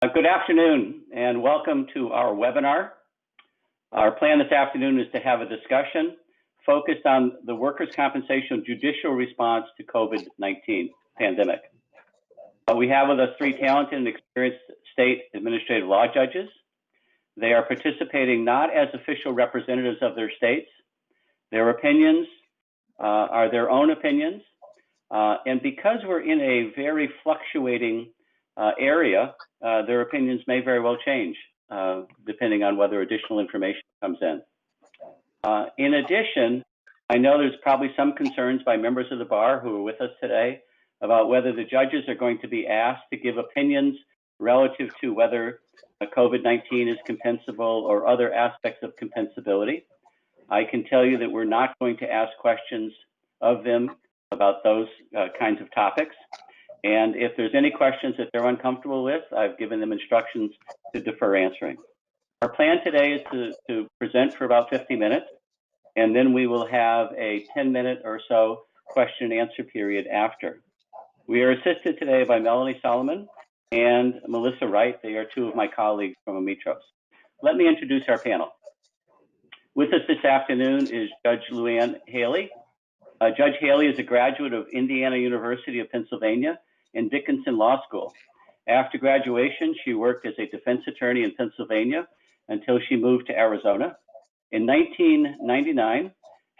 Good afternoon and welcome to our webinar. Our plan this afternoon is to have a discussion focused on the workers' compensation judicial response to COVID-19 pandemic. We have with us three talented and experienced state administrative law judges. They are participating not as official representatives of their states. Their opinions are their own opinions. And because we're in a very fluctuating area, their opinions may very well change depending on whether additional information comes in. In addition, I know there's probably some concerns by members of the bar who are with us today about whether the judges are going to be asked to give opinions relative to whether COVID-19 is compensable or other aspects of compensability. I can tell you that we're not going to ask questions of them about those kinds of topics. And if there's any questions that they're uncomfortable with, I've given them instructions to defer answering. Our plan today is to present for about 50 minutes, and then we will have a 10-minute or so question and answer period after. We are assisted today by Melanie Solomon and Melissa Wright. They are two of my colleagues from Ametros. Let me introduce our panel. With us this afternoon is Judge LuAnn Haley. Judge Haley is a graduate of Indiana University of Pennsylvania and Dickinson Law School. After graduation, she worked as a defense attorney in Pennsylvania until she moved to Arizona. In 1999,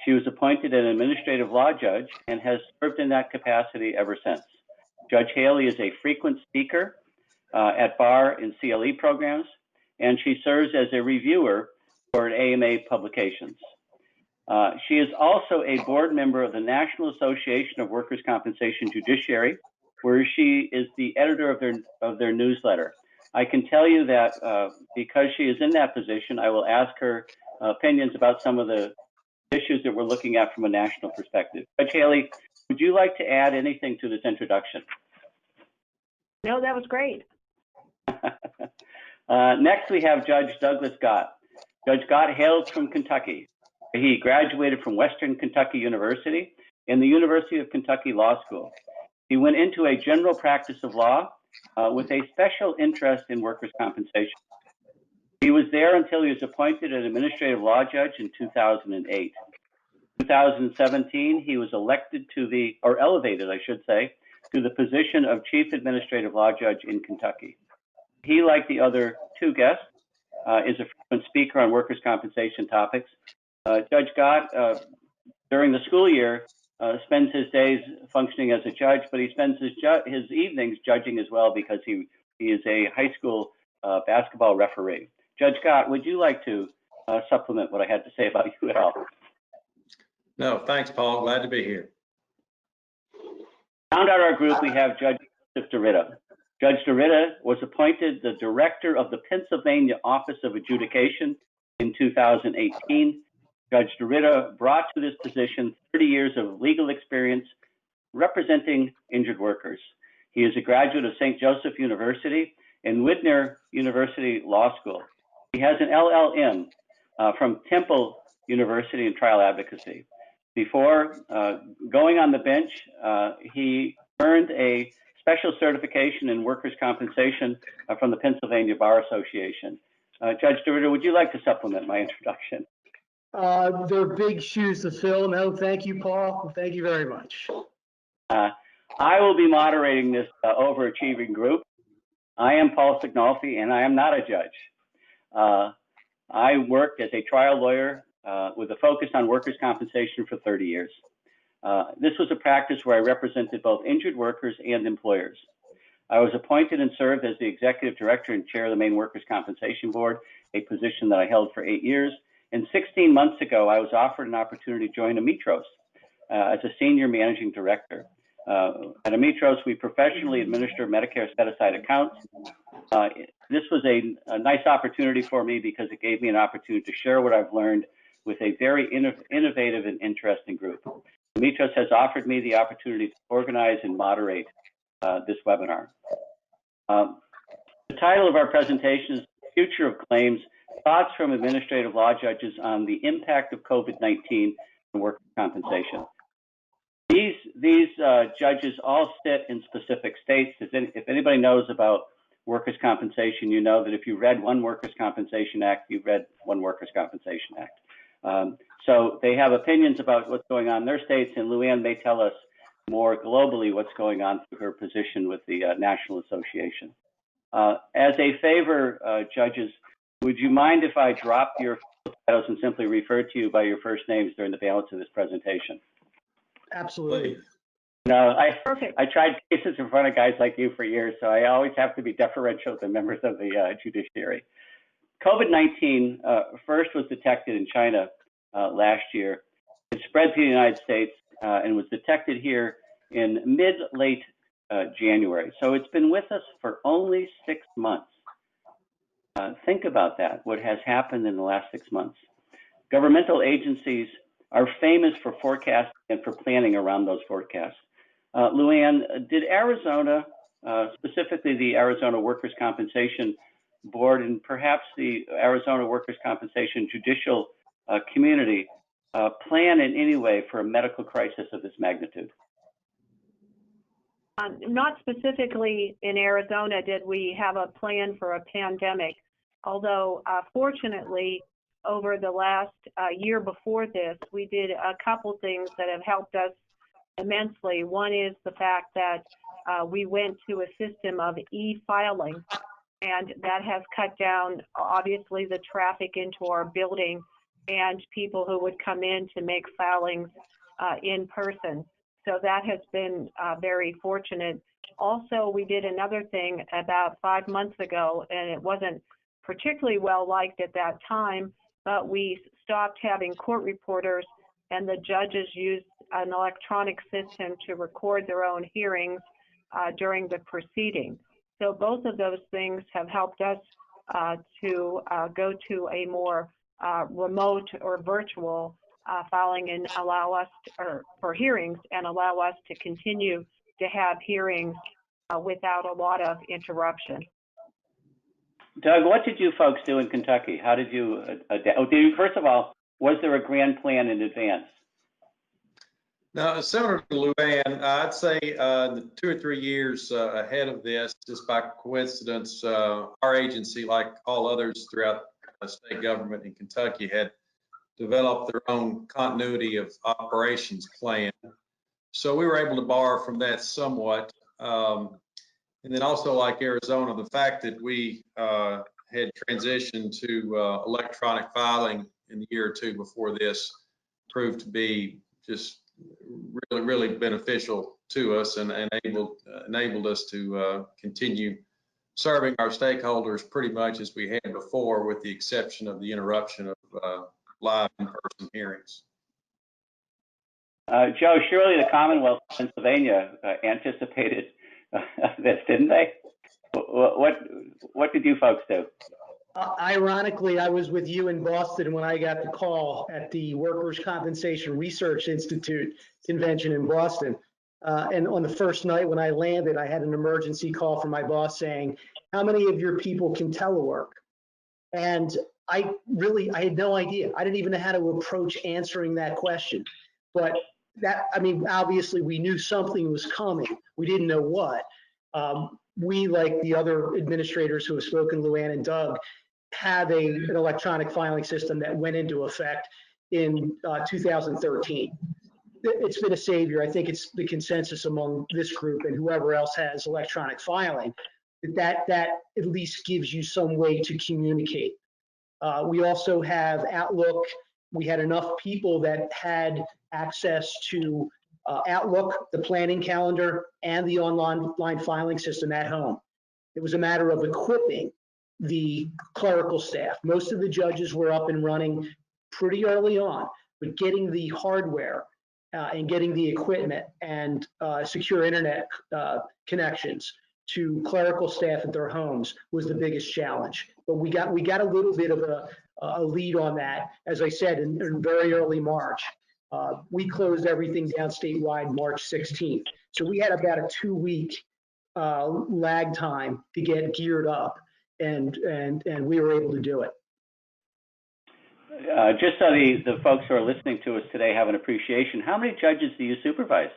she was appointed an administrative law judge and has served in that capacity ever since. Judge Haley is a frequent speaker at bar and CLE programs, and she serves as a reviewer for AMA publications. She is also a board member of the National Association of Workers' Compensation Judiciary, where she is the editor of their newsletter. I can tell you that because she is in that position, I will ask her opinions about some of the issues that we're looking at from a national perspective. Judge Haley, would you like to add anything to this introduction? No, that was great. Next, we have Judge Douglas Gott. Judge Gott hails from Kentucky. He graduated from Western Kentucky University and the University of Kentucky Law School. He went into a general practice of law with a special interest in workers' compensation. He was there until he was appointed an administrative law judge in 2008. In 2017, he was elected elevated, I should say, to the position of Chief Administrative Law Judge in Kentucky. He, like the other two guests, is a frequent speaker on workers' compensation topics. Judge Gott, during the school year, spends his days functioning as a judge, but he spends his evenings judging as well because he is a high school basketball referee. Judge Gott, would you like to supplement what I had to say about you at all? No, thanks, Paul. Glad to be here. Round out our group, we have Judge DeRita. Judge DeRita was appointed the director of the Pennsylvania Office of Adjudication in 2018. Judge DeRita brought to this position 30 years of legal experience representing injured workers. He is a graduate of St. Joseph University and Widner University Law School. He has an LLM from Temple University in trial advocacy. Before going on the bench, he earned a special certification in workers' compensation from the Pennsylvania Bar Association. Judge DeRita, would you like to supplement my introduction? They're big shoes to fill. No, thank you, Paul. Thank you very much. I will be moderating this overachieving group. I am Paul Sighinolfi, and I am not a judge. I worked as a trial lawyer with a focus on workers' compensation for 30 years. This was a practice where I represented both injured workers and employers. I was appointed and served as the executive director and chair of the Maine Workers' Compensation Board, a position that I held for 8 years. And 16 months ago, I was offered an opportunity to join Ametros as a senior managing director. At Ametros, we professionally administer Medicare set-aside accounts. This was a nice opportunity for me because it gave me an opportunity to share what I've learned with a very innovative and interesting group. Ametros has offered me the opportunity to organize and moderate this webinar. The title of our presentation is Future of Claims, Thoughts from Administrative Law Judges on the Impact of COVID-19 on Workers' Compensation. These judges all sit in specific states. If anybody knows about workers' compensation, you know that if you read one Workers' Compensation Act, you've read one Workers' Compensation Act. So they have opinions about what's going on in their states, and LuAnn may tell us more globally what's going on through her position with the National Association. As a favor, judges, would you mind if I dropped your titles and simply referred to you by your first names during the balance of this presentation? Absolutely. No, Perfect. I tried cases in front of guys like you for years, so I always have to be deferential to members of the judiciary. COVID-19 first was detected in China last year. It spread to the United States and was detected here in mid-late January. So it's been with us for only 6 months. Think about that, what has happened in the last 6 months. Governmental agencies are famous for forecasting and for planning around those forecasts. LuAnn, did Arizona, specifically the Arizona Workers' Compensation Board and perhaps the Arizona Workers' Compensation judicial community plan in any way for a medical crisis of this magnitude? Not specifically in Arizona did we have a plan for a pandemic, although fortunately over the last year before this, we did a couple things that have helped us immensely. One is the fact that we went to a system of e-filing, and that has cut down obviously the traffic into our building and people who would come in to make filings in person. So that has been very fortunate. Also, we did another thing about 5 months ago, and it wasn't particularly well liked at that time, but we stopped having court reporters, and the judges used an electronic system to record their own hearings during the proceeding. So both of those things have helped us to go to a more remote or virtual filing and allow us for hearings and allow us to continue to have hearings without a lot of interruption. Doug, what did you folks do in Kentucky? How did you adapt? First of all, was there a grand plan in advance? Now, similar to LuAnn, I'd say the 2 or 3 years ahead of this, just by coincidence, our agency, like all others throughout the state government in Kentucky, had developed their own continuity of operations plan. So we were able to borrow from that somewhat. And then also, like Arizona, the fact that we had transitioned to electronic filing in the year or two before this proved to be just really beneficial to us and enabled us to continue serving our stakeholders pretty much as we had before, with the exception of the interruption of live in-person hearings. Joe, surely the Commonwealth of Pennsylvania anticipated this, didn't they? What did you folks do? Ironically, I was with you in Boston when I got the call at the Workers' Compensation Research Institute convention in Boston. And on the first night when I landed, I had an emergency call from my boss saying, "How many of your people can telework?" And I had no idea. I didn't even know how to approach answering that question. But obviously we knew something was coming. We didn't know what. We, like the other administrators who have spoken, LuAnn and Doug, have an electronic filing system that went into effect in 2013. It's been a savior. I think it's the consensus among this group and whoever else has electronic filing, that at least gives you some way to communicate. We also have Outlook. We had enough people that had access to Outlook, the planning calendar, and the online filing system at home. It was a matter of equipping the clerical staff. Most of the judges were up and running pretty early on, but getting the hardware and getting the equipment and secure internet connections to clerical staff at their homes was the biggest challenge. But we got a little bit of a lead on that, as I said, in very early March. We closed everything down statewide March 16th. So we had about a 2-week lag time to get geared up, and we were able to do it. Just so the folks who are listening to us today have an appreciation, how many judges do you supervise?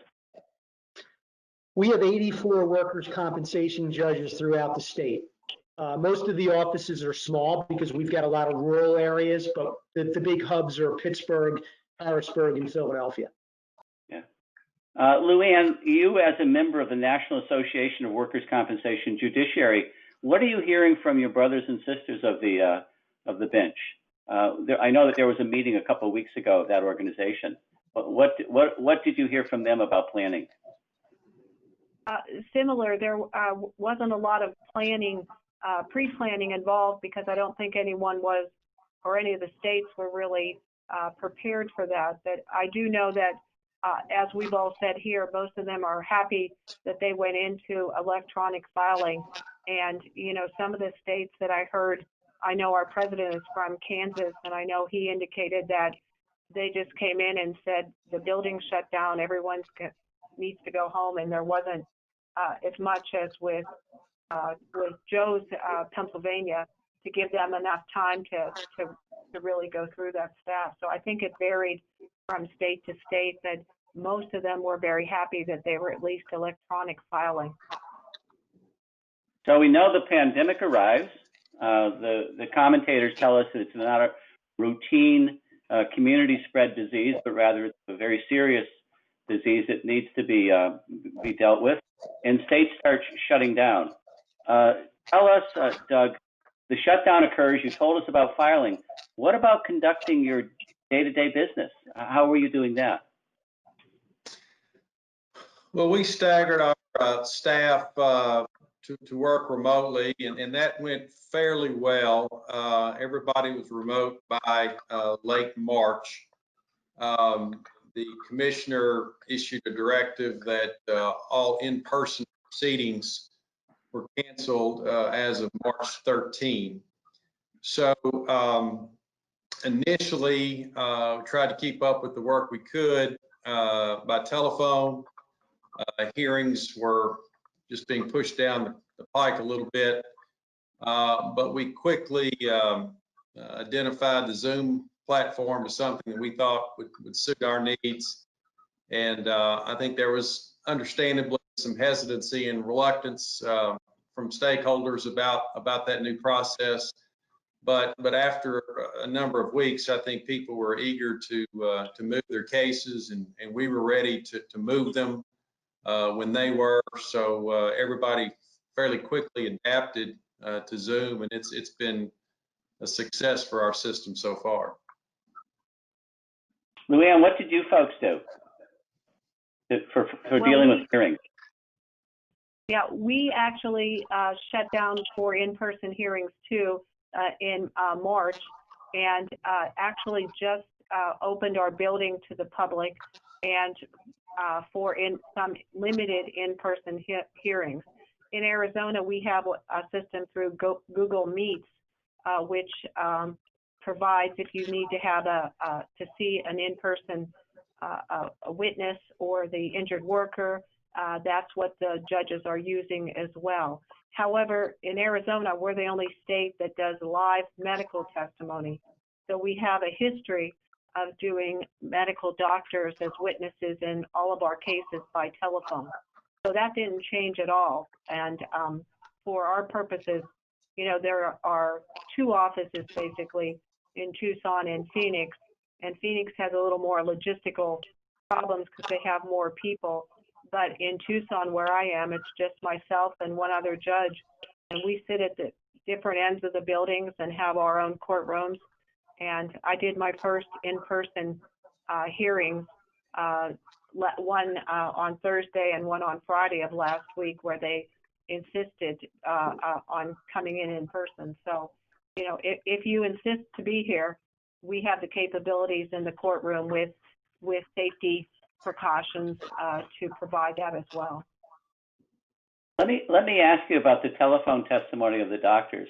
We have 84 workers' compensation judges throughout the state. Most of the offices are small because we've got a lot of rural areas, but the big hubs are Pittsburgh, Harrisburg, and Philadelphia. Yeah. LuAnn, you as a member of the National Association of Workers' Compensation Judiciary, what are you hearing from your brothers and sisters of the bench? I know that there was a meeting a couple of weeks ago of that organization. What did you hear from them about planning? Similar, there wasn't a lot of planning, pre-planning involved, because I don't think anyone was, or any of the states were really prepared for that. But I do know that, as we've all said here, most of them are happy that they went into electronic filing. And, you know, some of the states that I heard, I know our president is from Kansas, and I know he indicated that they just came in and said the building shut down, everyone needs to go home, and there wasn't as much as with Joe's Pennsylvania, to give them enough time to really go through that staff. So I think it varied from state to state, that most of them were very happy that they were at least electronic filing. So we know the pandemic arrives. The commentators tell us that it's not a routine community spread disease, but rather it's a very serious disease that needs to be dealt with, and states start shutting down. Tell us, Doug, the shutdown occurs, you told us about filing. What about conducting your day-to-day business? How were you doing that? Well, we staggered our staff to work remotely, and that went fairly well. Everybody was remote by late March. The commissioner issued a directive that all in-person proceedings were canceled as of March 13. So initially, we tried to keep up with the work we could by telephone. Hearings were just being pushed down the pike a little bit, but we quickly identified the Zoom platform as something that we thought would suit our needs. And I think there was understandably some hesitancy and reluctance from stakeholders about that new process. But after a number of weeks, I think people were eager to move their cases, and we were ready to move them when they were. So everybody fairly quickly adapted to Zoom, and it's been a success for our system so far. LuAnn, what did you folks do for dealing with hearings? Yeah, we actually shut down for in-person hearings too in March, and actually just opened our building to the public, and for some limited in-person hearings. In Arizona, we have a system through Google Meets, which provides, if you need to have to see an in-person a witness or the injured worker, that's what the judges are using as well. However, in Arizona, we're the only state that does live medical testimony. So we have a history of doing medical doctors as witnesses in all of our cases by telephone. So that didn't change at all. And for our purposes, you know, there are two offices basically in Tucson and Phoenix has a little more logistical problems because they have more people. But in Tucson, where I am, it's just myself and one other judge, and we sit at the different ends of the buildings and have our own courtrooms. And I did my first in-person hearings, one on Thursday and one on Friday of last week, where they insisted on coming in person. So, you know, if you insist to be here, we have the capabilities in the courtroom with safety precautions to provide that as well. Let me ask you about the telephone testimony of the doctors.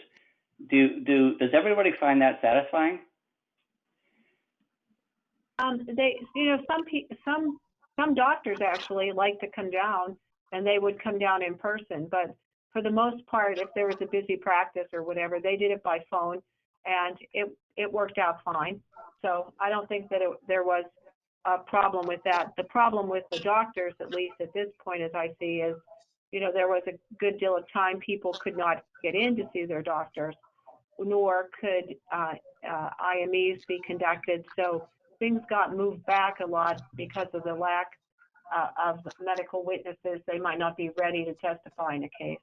Does everybody find that satisfying? They, you know, some doctors actually like to come down, and they would come down in person. But for the most part, if there was a busy practice or whatever, they did it by phone, and it worked out fine. So I don't think that there was a problem with that. The problem with the doctors, at least at this point, as I see, is there was a good deal of time people could not get in to see their doctors, nor could IMEs be conducted. So things got moved back a lot because of the lack of medical witnesses. They might not be ready to testify in a case.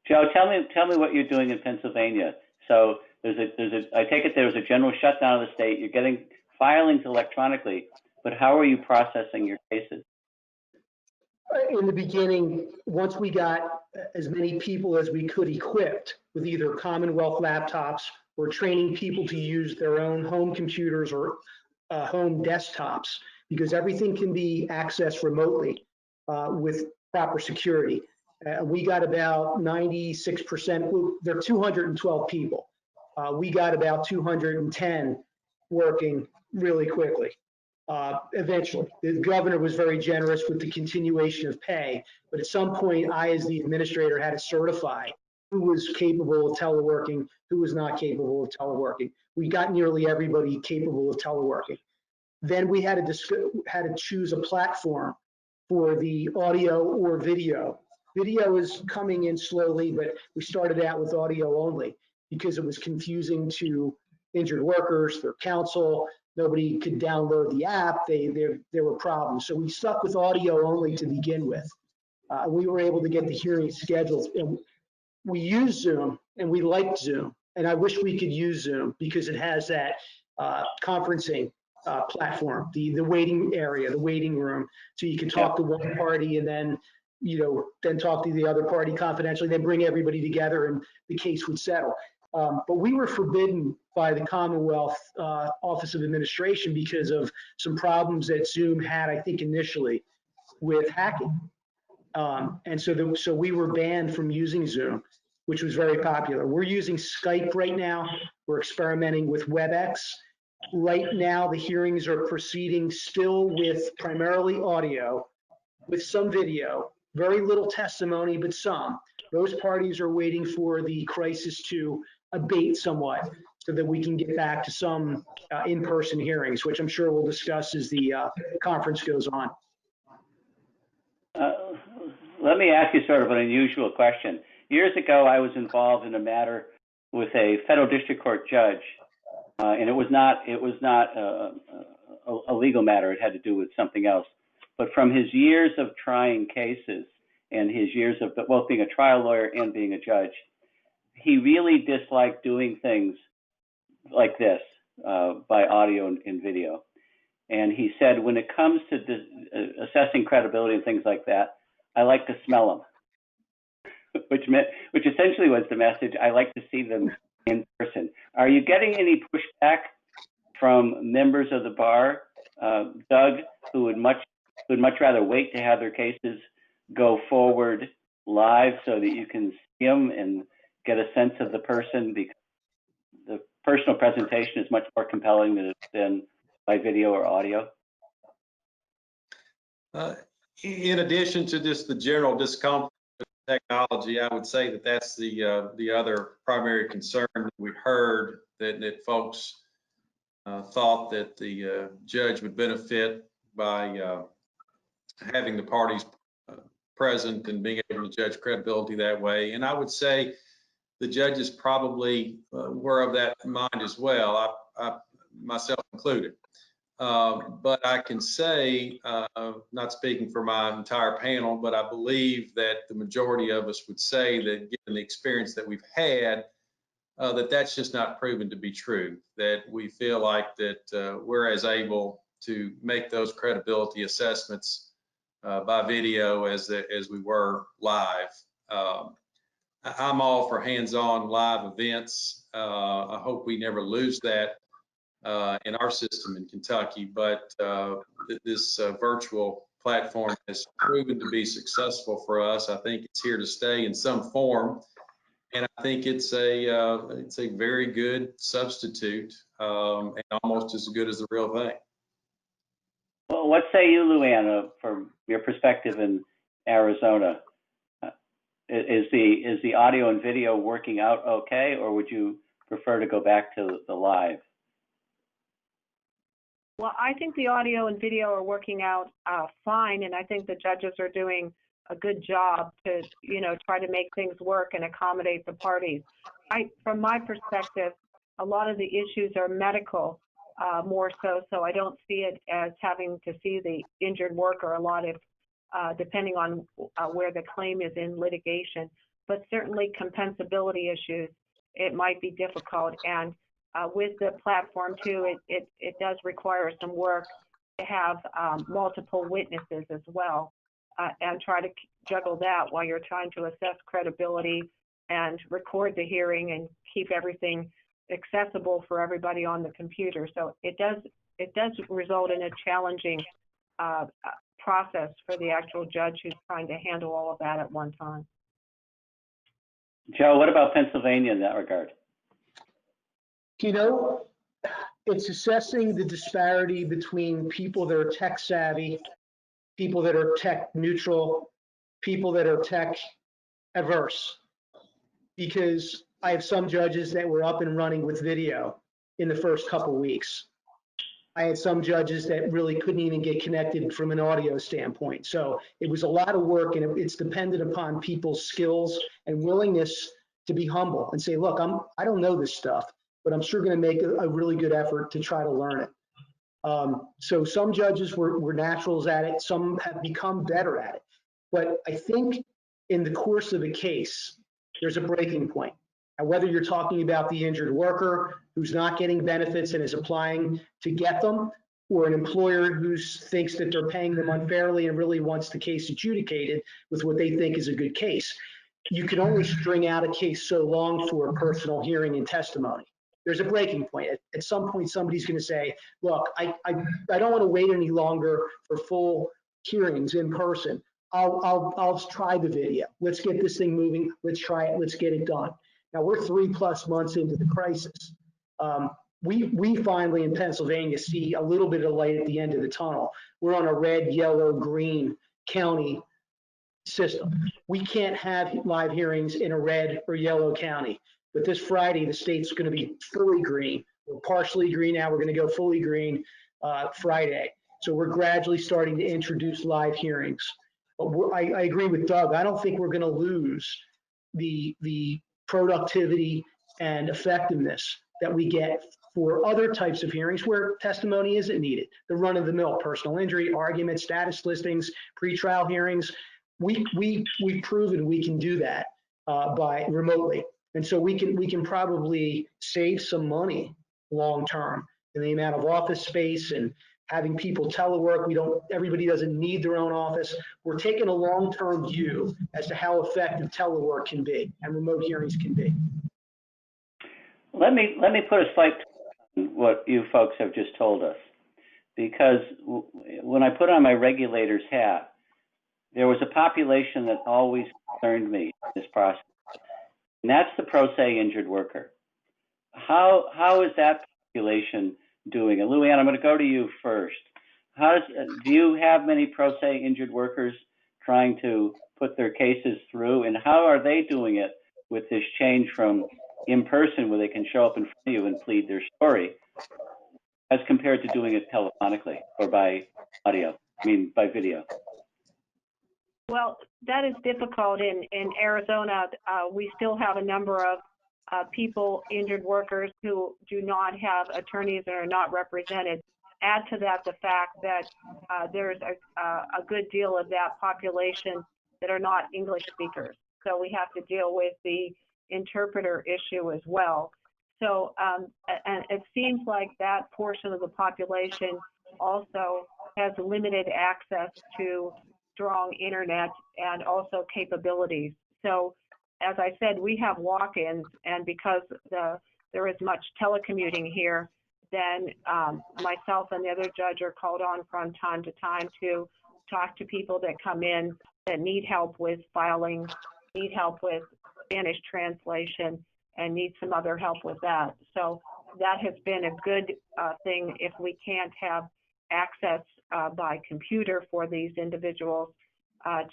Joe, tell me what you're doing in Pennsylvania. So I take it there's a general shutdown of the state. You're getting filings electronically, but how are you processing your cases? In the beginning, once we got as many people as we could equipped with either Commonwealth laptops or training people to use their own home computers or home desktops, because everything can be accessed remotely with proper security. We got about 96%, there are 212 people. We got about 210 working really quickly. Eventually, the governor was very generous with the continuation of pay, but at some point, I, as the administrator, had to certify who was capable of teleworking, who was not capable of teleworking. We got nearly everybody capable of teleworking. Then we had to choose a platform for the audio or video. Video is coming in slowly, but we started out with audio only because it was confusing to injured workers, their counsel. Nobody could download the app. There were problems. So we stuck with audio only to begin with. We were able to get the hearings scheduled. And we use Zoom, and we liked Zoom. And I wish we could use Zoom because it has that conferencing platform, the waiting area, the waiting room. So you can talk to one party and then, then talk to the other party confidentially, then bring everybody together and the case would settle. But we were forbidden by the Commonwealth Office of Administration because of some problems that Zoom had, I think, initially with hacking. And so we were banned from using Zoom, which was very popular. We're using Skype right now. We're experimenting with WebEx. Right now, the hearings are proceeding still with primarily audio, with some video, very little testimony, but some. Those parties are waiting for the crisis to abate somewhat so that we can get back to some in-person hearings, which I'm sure we'll discuss as the conference goes on. Let me ask you sort of an unusual question. Years ago, I was involved in a matter with a federal district court judge, and it was not a legal matter. It had to do with something else. But from his years of trying cases and his years of both being a trial lawyer and being a judge, he really disliked doing things like this by audio and video. And he said, when it comes to assessing credibility and things like that, I like to smell them, which essentially was the message. I like to see them in person. Are you getting any pushback from members of the bar, Doug, who would much rather wait to have their cases go forward live so that you can see them and get a sense of the person, because the personal presentation is much more compelling than by video or audio? In addition to just the general discomfort with technology, I would say that that's the other primary concern that we heard, that folks thought that the judge would benefit by having the parties present and being able to judge credibility that way. And I would say the judges probably were of that mind as well, I myself included. But I can say, not speaking for my entire panel, but I believe that the majority of us would say that given the experience that we've had, that's just not proven to be true, that we feel like that we're as able to make those credibility assessments by video as we were live. I'm all for hands-on live events. I hope we never lose that in our system in Kentucky, but this virtual platform has proven to be successful for us. I think it's here to stay in some form, and I think it's a very good substitute and almost as good as the real thing. Well, what say you, LuAnn, from your perspective in Arizona? Is the audio and video working out okay, or would you prefer to go back to the live? Well, I think the audio and video are working out fine, and I think the judges are doing a good job to, try to make things work and accommodate the parties. From my perspective, a lot of the issues are medical, more so I don't see it as having to see the injured worker a lot if, depending on where the claim is in litigation. But certainly compensability issues, it might be difficult. And with the platform too, it does require some work to have multiple witnesses as well, and try to juggle that while you're trying to assess credibility and record the hearing and keep everything accessible for everybody on the computer. So it does result in a challenging process for the actual judge who's trying to handle all of that at one time. Joe, what about Pennsylvania in that regard? It's assessing the disparity between people that are tech savvy, people that are tech neutral, people that are tech averse. Because I have some judges that were up and running with video in the first couple weeks. I had some judges that really couldn't even get connected from an audio standpoint. So it was a lot of work, and it's dependent upon people's skills and willingness to be humble and say, look, I don't know this stuff, but I'm sure going to make a really good effort to try to learn it. So some judges were naturals at it. Some have become better at it. But I think in the course of a case, there's a breaking point. And whether you're talking about the injured worker who's not getting benefits and is applying to get them, or an employer who thinks that they're paying them unfairly and really wants the case adjudicated with what they think is a good case, you can only string out a case so long for a personal hearing and testimony. There's a breaking point. At some point, somebody's going to say, look, I don't want to wait any longer for full hearings in person. I'll try the video. Let's get this thing moving. Let's try it. Let's get it done. Now we're 3+ months into the crisis. We finally in Pennsylvania see a little bit of light at the end of the tunnel. We're on a red, yellow, green county system. We can't have live hearings in a red or yellow county. But this Friday, the state's going to be fully green. We're partially green now. We're going to go fully green Friday. So we're gradually starting to introduce live hearings. But I agree with Doug. I don't think we're going to lose the productivity and effectiveness that we get for other types of hearings where testimony isn't needed. The run-of-the-mill personal injury, argument, status listings, pretrial hearings. We've proven we can do that by remotely. And so we can probably save some money long-term in the amount of office space and having people telework. Everybody doesn't need their own office. We're taking a long-term view as to how effective telework can be and remote hearings can be. Let me put a slight twist on what you folks have just told us, because when I put on my regulator's hat, there was a population that always concerned me in this process, and that's the pro se injured worker. How is that population doing it? LuAnn, I'm going to go to you first. Do you have many pro se injured workers trying to put their cases through, and how are they doing it with this change from in person, where they can show up in front of you and plead their story, as compared to doing it telephonically or by video? Well, that is difficult in Arizona. We still have a number of people, injured workers, who do not have attorneys and are not represented. Add to that the fact that there's a good deal of that population that are not English speakers. So we have to deal with the interpreter issue as well. So, and it seems like that portion of the population also has limited access to strong internet and also capabilities. So, as I said, we have walk-ins, and because there is much telecommuting here, then myself and the other judge are called on from time to time to talk to people that come in that need help with filing, need help with Spanish translation, and need some other help with that. So that has been a good thing if we can't have access by computer for these individuals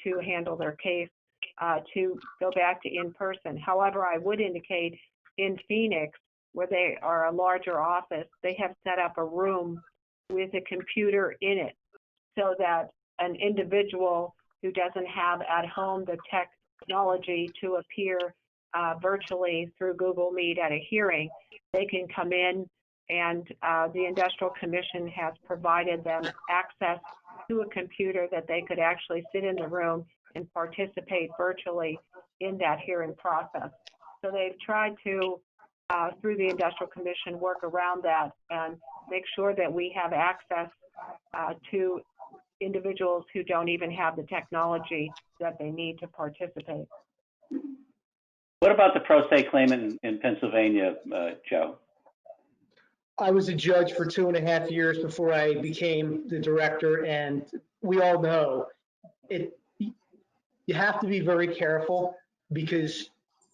to handle their case, to go back to in-person. However, I would indicate in Phoenix, where they are a larger office, they have set up a room with a computer in it so that an individual who doesn't have at home the technology to appear virtually through Google Meet at a hearing, they can come in, and the Industrial Commission has provided them access to a computer that they could actually sit in the room and participate virtually in that hearing process. So they've tried to, through the Industrial Commission, work around that and make sure that we have access to individuals who don't even have the technology that they need to participate. What about the pro se claimant in Pennsylvania, Joe? I was a judge for 2.5 years before I became the director, and we all know you have to be very careful, because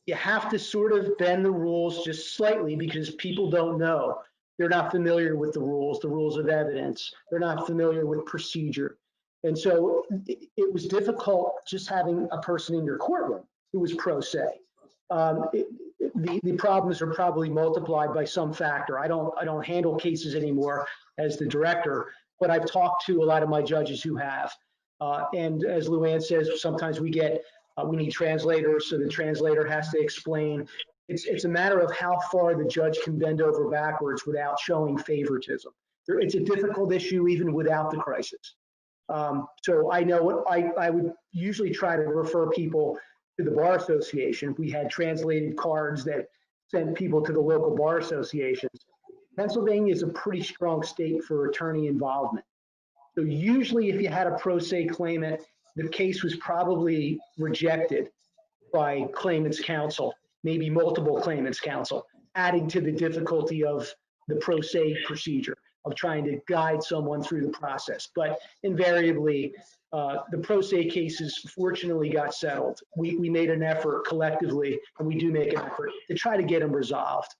you have to sort of bend the rules just slightly, because people don't know. They're not familiar with the rules of evidence. They're not familiar with procedure. And so it was difficult just having a person in your courtroom who was pro se. The problems are probably multiplied by some factor. I don't handle cases anymore as the director, but I've talked to a lot of my judges who have. And as LuAnn says, sometimes we need translators, so the translator has to explain. It's a matter of how far the judge can bend over backwards without showing favoritism. It's a difficult issue even without the crisis. So I know I would usually try to refer people to the Bar Association. We had translated cards that sent people to the local bar associations. Pennsylvania is a pretty strong state for attorney involvement. So usually if you had a pro se claimant, the case was probably rejected by claimant's counsel, maybe multiple claimants' counsel, adding to the difficulty of the pro se procedure of trying to guide someone through the process. But invariably, the pro se cases fortunately got settled. We made an effort collectively, and we do make an effort to try to get them resolved.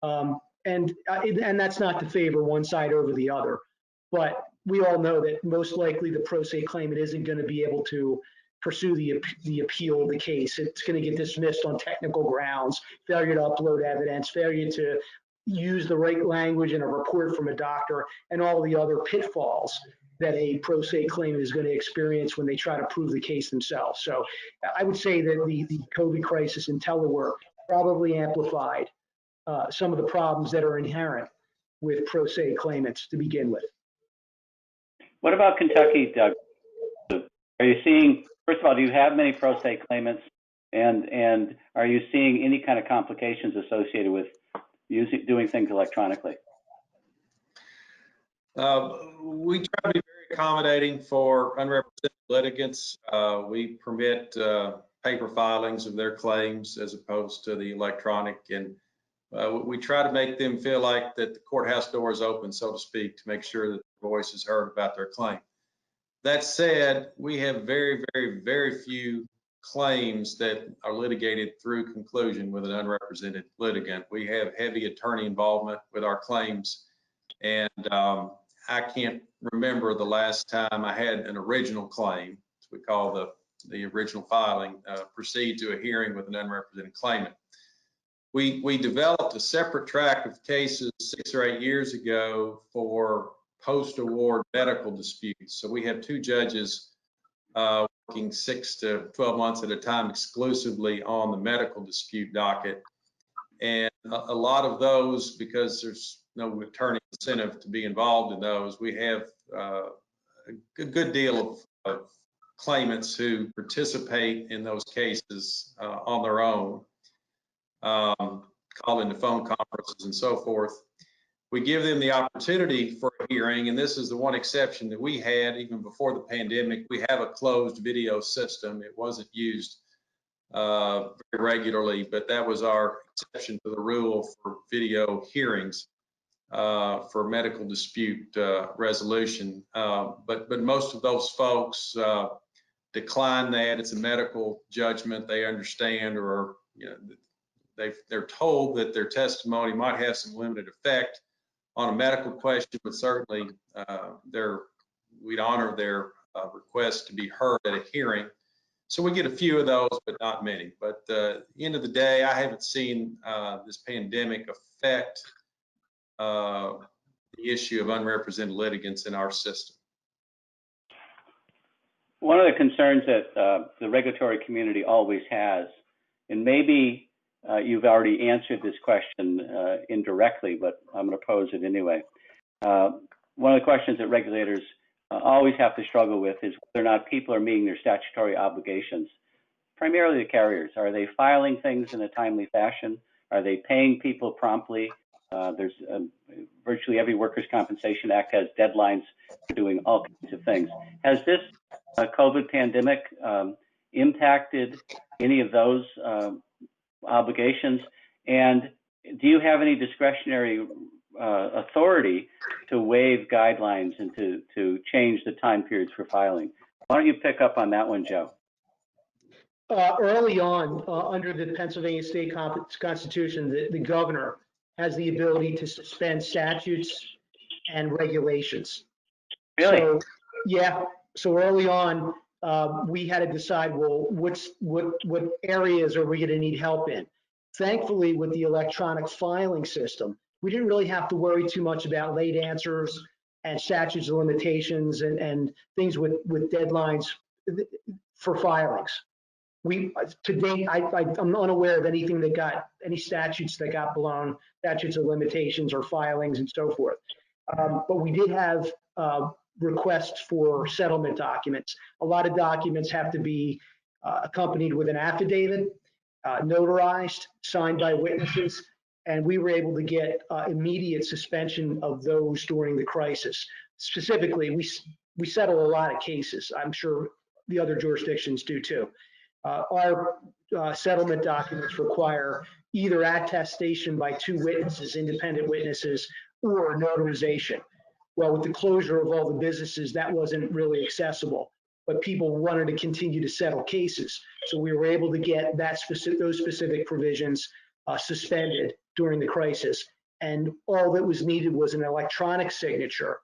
And that's not to favor one side over the other, but we all know that most likely the pro se claimant isn't going to be able to pursue the appeal of the case. It's going to get dismissed on technical grounds, failure to upload evidence, failure to use the right language in a report from a doctor, and all the other pitfalls that a pro se claimant is going to experience when they try to prove the case themselves. So I would say that the COVID crisis and telework probably amplified some of the problems that are inherent with pro se claimants to begin with. What about Kentucky, Doug? Are you seeing, first of all, do you have many pro se claimants, and are you seeing any kind of complications associated with doing things electronically? We try to be very accommodating for unrepresented litigants. We permit paper filings of their claims as opposed to the electronic, and we try to make them feel like that the courthouse door is open, so to speak, to make sure that their voice is heard about their claim. That said, we have very, very, very few claims that are litigated through conclusion with an unrepresented litigant. We have heavy attorney involvement with our claims, and I can't remember the last time I had an original claim, as we call the original filing, proceed to a hearing with an unrepresented claimant. We developed a separate track of cases 6 or 8 years ago for post-award medical disputes. So we have 2 judges working 6 to 12 months at a time exclusively on the medical dispute docket. And a lot of those, because there's no attorney incentive to be involved in those, we have a good deal of claimants who participate in those cases on their own, call into phone conferences and so forth. We give them the opportunity for a hearing, and this is the one exception that we had even before the pandemic. We have a closed video system. It wasn't used very regularly, but that was our exception to the rule for video hearings for medical dispute resolution. But most of those folks decline that. It's a medical judgment they understand, or they're told that their testimony might have some limited effect on a medical question, but certainly we'd honor their request to be heard at a hearing. So we get a few of those, but not many. But at the end of the day, I haven't seen this pandemic affect the issue of unrepresented litigants in our system. One of the concerns that the regulatory community always has, and maybe you've already answered this question indirectly, but I'm going to pose it anyway. One of the questions that regulators always have to struggle with is whether or not people are meeting their statutory obligations, primarily the carriers. Are they filing things in a timely fashion? Are they paying people promptly? There's virtually every Workers' Compensation Act has deadlines for doing all kinds of things. Has this COVID pandemic impacted any of those obligations? And do you have any discretionary authority to waive guidelines and to change the time periods for filing? Why don't you pick up on that one, Joe? Early on, under the Pennsylvania State Constitution, the governor has the ability to suspend statutes and regulations. Really? So, yeah. So early on, we had to decide, well, what areas are we going to need help in? Thankfully, with the electronic filing system, we didn't really have to worry too much about late answers and statutes of limitations and things with deadlines for filings. To date, I'm unaware of anything that got, any statutes that got blown, statutes of limitations or filings and so forth. But we did have requests for settlement documents. A lot of documents have to be accompanied with an affidavit, notarized, signed by witnesses, and we were able to get immediate suspension of those during the crisis. Specifically, we settle a lot of cases. I'm sure the other jurisdictions do too. Our settlement documents require either attestation by 2 witnesses, independent witnesses, or notarization. Well, with the closure of all the businesses, that wasn't really accessible, but people wanted to continue to settle cases. So we were able to get those specific provisions suspended during the crisis. And all that was needed was an electronic signature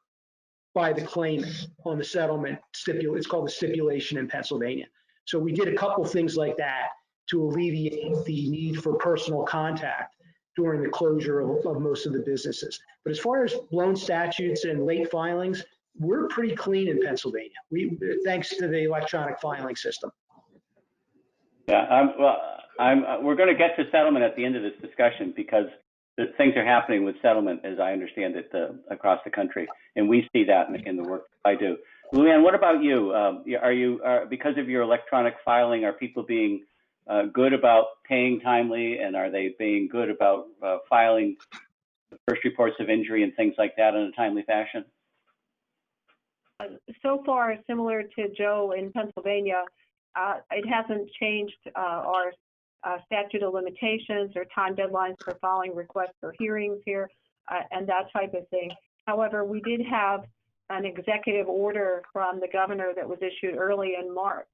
by the claimant on the settlement it's called the stipulation in Pennsylvania. So we did a couple things like that to alleviate the need for personal contact during the closure of most of the businesses. But as far as blown statutes and late filings, we're pretty clean in Pennsylvania. Thanks to the electronic filing system. Yeah, we're going to get to settlement at the end of this discussion because things are happening with settlement, as I understand it, across the country, and we see that in the work I do. LuAnn, what about you? Because of your electronic filing, are people being good about paying timely, and are they being good about filing first reports of injury and things like that in a timely fashion? So far, similar to Joe in Pennsylvania, it hasn't changed our statute of limitations or time deadlines for filing requests for hearings here and that type of thing. However, we did have an executive order from the governor that was issued early in March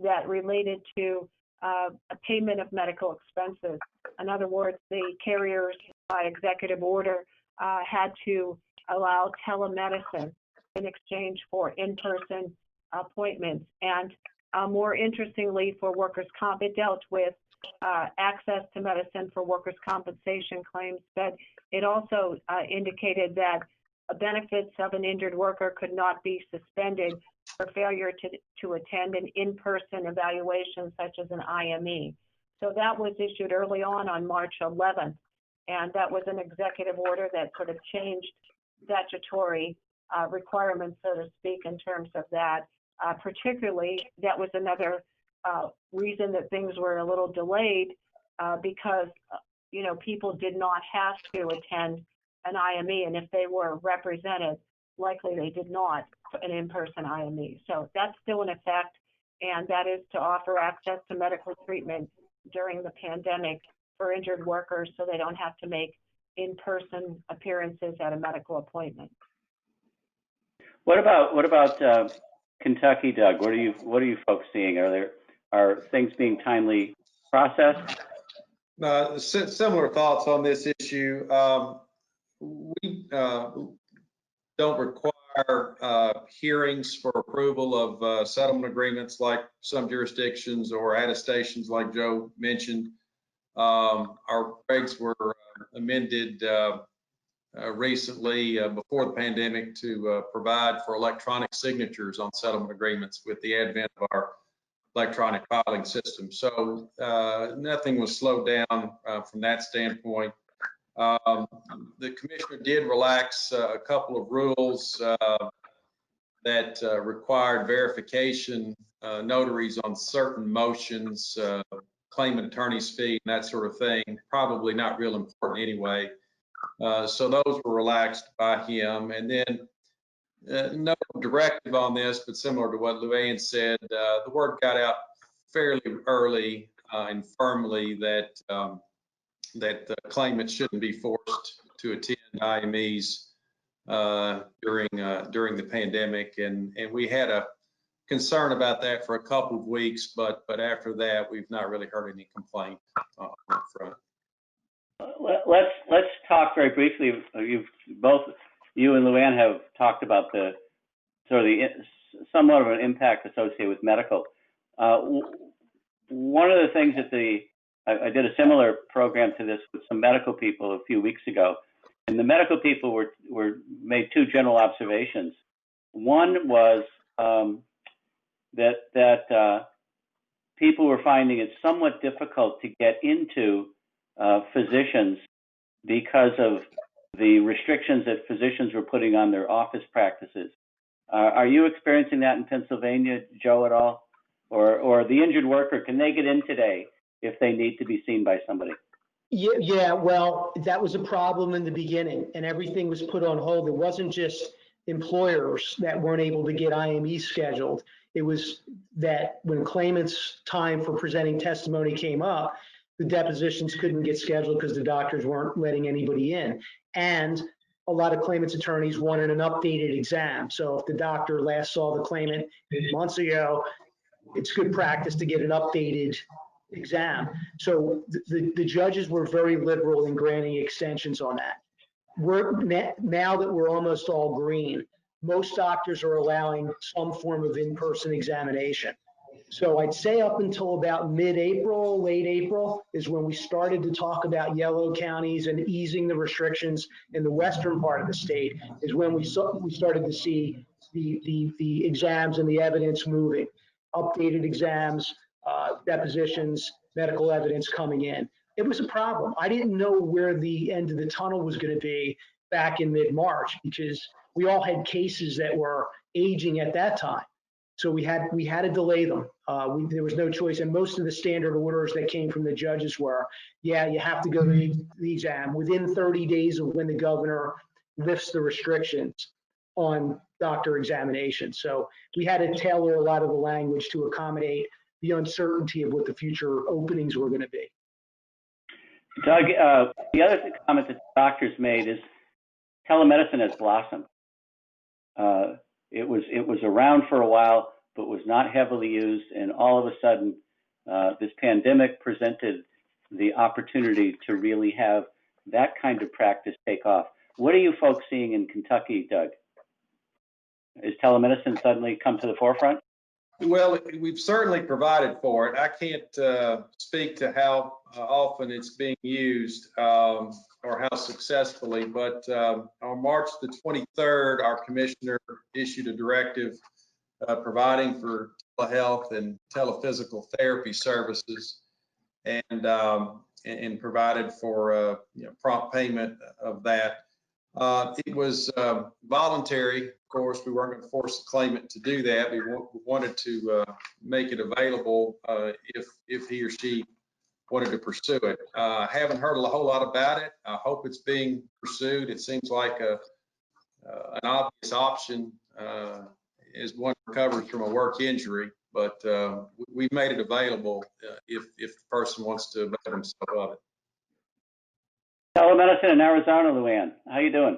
that related to a payment of medical expenses. In other words, the carriers by executive order had to allow telemedicine in exchange for in-person appointments. And more interestingly, for workers' comp, it dealt with access to medicine for workers' compensation claims, but it also indicated that benefits of an injured worker could not be suspended for failure to attend an in-person evaluation such as an IME. So that was issued early on March 11th, and that was an executive order that sort of changed statutory requirements, so to speak, in terms of that. Particularly, that was another reason that things were a little delayed because, people did not have to attend an IME, and if they were represented, likely they did not an in-person IME. So that's still in effect, and that is to offer access to medical treatment during the pandemic for injured workers so they don't have to make in-person appearances at a medical appointment. What about Kentucky, Doug? What are you folks seeing? Are things being timely processed? Similar thoughts on this issue. We don't require hearings for approval of settlement agreements like some jurisdictions or attestations like Joe mentioned. Our regs were amended recently before the pandemic to provide for electronic signatures on settlement agreements with the advent of our electronic filing system. So nothing was slowed down from that standpoint. The commissioner did relax a couple of rules that required verification notaries on certain motions, claimant attorney's fee, and that sort of thing. Probably not real important anyway. So those were relaxed by him. And then no directive on this, but similar to what LuAnn said, the word got out fairly early and firmly that the claimant shouldn't be forced to attend IMEs during the pandemic, and we had a concern about that for a couple of weeks, but after that we've not really heard any complaint on that front. Let's talk very briefly. You and LuAnn have talked about the sort of somewhat of an impact associated with medical. One of the things that I did a similar program to this with some medical people a few weeks ago, and the medical people were made two general observations. One was that people were finding it somewhat difficult to get into physicians because of the restrictions that physicians were putting on their office practices. Are you experiencing that in Pennsylvania, Joe, at all? Or the injured worker, can they get in today if they need to be seen by somebody? Yeah, well, that was a problem in the beginning, and everything was put on hold. It wasn't just employers that weren't able to get IME scheduled. It was that when claimants' time for presenting testimony came up, the depositions couldn't get scheduled because the doctors weren't letting anybody in. And a lot of claimants' attorneys wanted an updated exam. So if the doctor last saw the claimant months ago, it's good practice to get an updated exam. So the judges were very liberal in granting extensions on that. Now that we're almost all green, most doctors are allowing some form of in-person examination. So I'd say up until about mid-April, late April is when we started to talk about yellow counties and easing the restrictions in the western part of the state, is when we started to see the exams and the evidence moving, updated exams, depositions, medical evidence coming in. It was a problem. I didn't know where the end of the tunnel was going to be back in mid-March because we all had cases that were aging at that time. So we had to delay them. There was no choice. And most of the standard orders that came from the judges were, yeah, you have to go to the exam within 30 days of when the governor lifts the restrictions on doctor examination. So we had to tailor a lot of the language to accommodate the uncertainty of what the future openings were going to be. Doug, the other comment that the doctors made is telemedicine has blossomed. It was around for a while, but was not heavily used. And all of a sudden, this pandemic presented the opportunity to really have that kind of practice take off. What are you folks seeing in Kentucky, Doug? Is telemedicine suddenly come to the forefront? Well, we've certainly provided for it. I can't speak to how often it's being used or how successfully, but on March the 23rd, our commissioner issued a directive providing for telehealth and telephysical therapy services, and provided for prompt payment of that. It was voluntary. Of course, we weren't going to force the claimant to do that. We wanted to make it available if he or she wanted to pursue it. I haven't heard a whole lot about it. I hope it's being pursued. It seems like an obvious option as one recovers from a work injury, but we've made it available if the person wants to avail themselves of it. Telemedicine in Arizona, LuAnn, how you doing?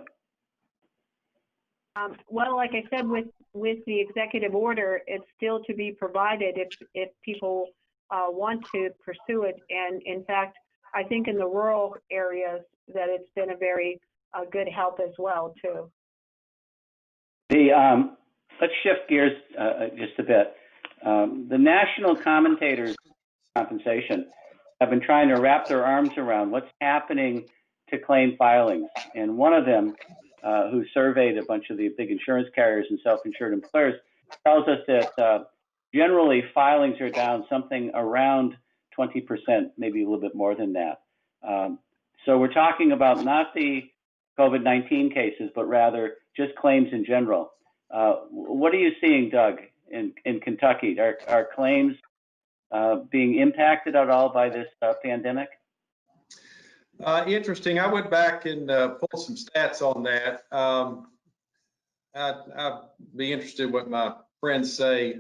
Well, like I said, with the executive order, it's still to be provided if people want to pursue it. And in fact, I think in the rural areas that it's been a very good help as well too. Let's shift gears just a bit. The national commentators compensation have been trying to wrap their arms around what's happening to claim filings. And one of them, who surveyed a bunch of the big insurance carriers and self-insured employers, tells us that generally filings are down something around 20%, maybe a little bit more than that. So we're talking about not the COVID-19 cases, but rather just claims in general. What are you seeing, Doug, in Kentucky? Are claims being impacted at all by this pandemic? Interesting. I went back and pulled some stats on that. I'd be interested what my friends say